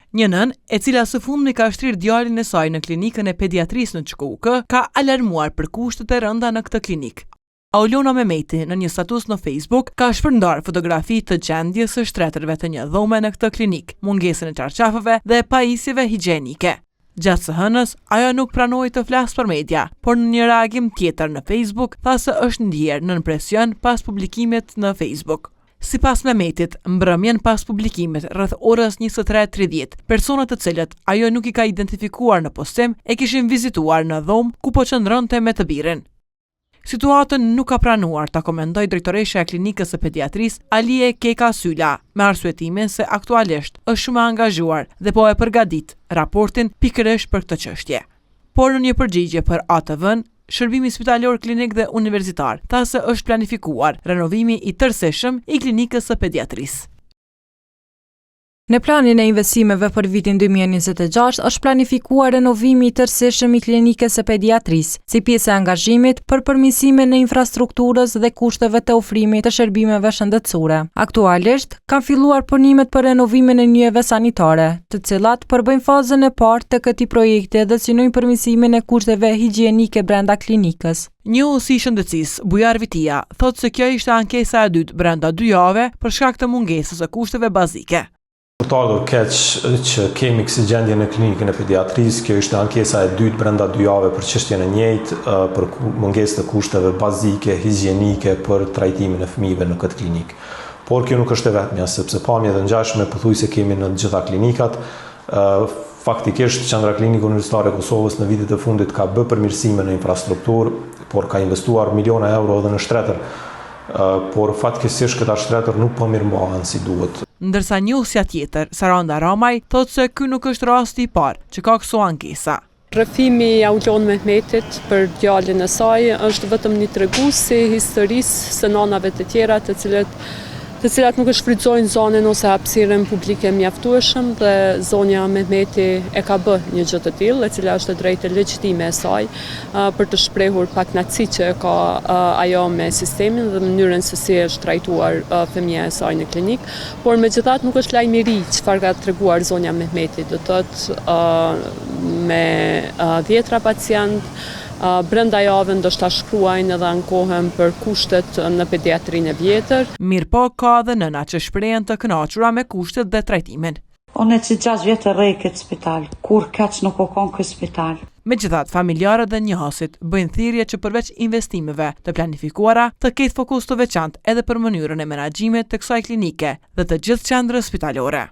Një nën, e cila së fundmi ka shtrirë djalin e saj në klinikën e pediatrisë në ÇKUK, ka alarmuar për kushtet e rënda në këtë klinikë. Aulona Mehmeti në një status në Facebook ka shpërndar fotografi të gjendjes së shtretërve të një dhome në këtë klinik, mungesën e çarçafeve dhe pajisjeve higjienike. Gjatë së hënës, ajo nuk pranoi të flasë për media, por në një reagim tjetër në Facebook tha se është ndjerë nën presion pas publikimit në Facebook. Sipas Mehmetit, mbrëmjen pas publikimit rreth orës 23:30, personat të cilët ajo nuk i ka identifikuar në postim e kishin vizituar në dhomë ku po qëndronte me të birin. Situatën nuk ka pranuar ta komentoj drejtoresha e klinikës së pediatrisë Alie Keka Syla, me arsyetimin se aktualisht është shumë e angazhuar dhe po e përgatit raportin pikërisht për këtë çështje. Por në një përgjigje për ATV-n, Shërbimi Spitalor Klinik dhe Universitar tha se është planifikuar renovimi i tërësishëm i klinikës së pediatrisë. Në planin e investimeve për vitin 2026 është planifikuar renovimi i tërësishëm i klinikës së pediatrisë, si pjesë e angazhimit për përmirësimin e infrastrukturës dhe kushteve të ofrimit të shërbimeve shëndetësore. Aktualisht, kanë filluar punimet për renovimin e njëjeve sanitare, të cilat përbëjnë fazën e parë të këtij projekti dhe synojnë përmirësimin e kushteve higjienike brenda klinikës. Një udhëheqës shëndetësisë, Bujar Vitia, thotë se kjo ishte ankesa e dytë brenda 2 javë për shkak të mungesës së kushteve bazike. Për të ardhur keq që kemi kësi gjendje në klinikën e pediatrisë, kjo ishte ankesa e dytë brenda 2 javë për çështjen e njëjtë, për mungesë të kushteve bazike, higjienike për trajtimin e fëmijëve në këtë klinikë. Por kjo nuk është e vetmja, sepse pamjet e ngjashme pothuajse kemi në të gjitha klinikat. Faktikisht Qendra Klinike Universitare e Kosovës në vitet e fundit ka bërë përmirësime në infrastrukturë, por ka investuar miliona euro edhe në shtretër. Por fatkeqësisht këta shtretër nuk po mirëmbahen si duhet. Ndërsa njohësja tjetër, Saranda Ramaj, thotë se ky nuk është rasti i parë që ka këso ankesa. Rrëfimi i Aulon Mehmetit për djalin e saj është vetëm një tregues i historisë së nanave të tjera të cilat nuk e shfrytëzojnë zonën ose hapësirën publike mjaftueshëm, dhe zonja Mehmeti e ka bërë një gjë të tillë, e cila është e drejtë legjitime e saj, për të shprehur pakënaqësi që ka ajo me sistemin dhe mënyrën se si është trajtuar fëmia e saj në klinik, por megjithatë nuk është lajm i ri çfarë ka treguar zonja Mehmeti, do thotë me 10 pacientë brenda javën ndoshta shkruajnë edhe ankohen për kushtet në pediatrinë e vjetër. Mirë po, ka edhe nëna që shprehen të kënaqura me kushtet dhe trajtimin. Unë që 6 vjetë rrej këtë spital, kur kaç nuk o konë këtë spital. Megjithatë, familjarët dhe njohësit bëjnë thirrje që përveç investimeve të planifikuara, të ketë fokus të veçantë edhe për mënyrën e menaxhimit të kësaj klinike dhe të gjithë qendrës spitalore.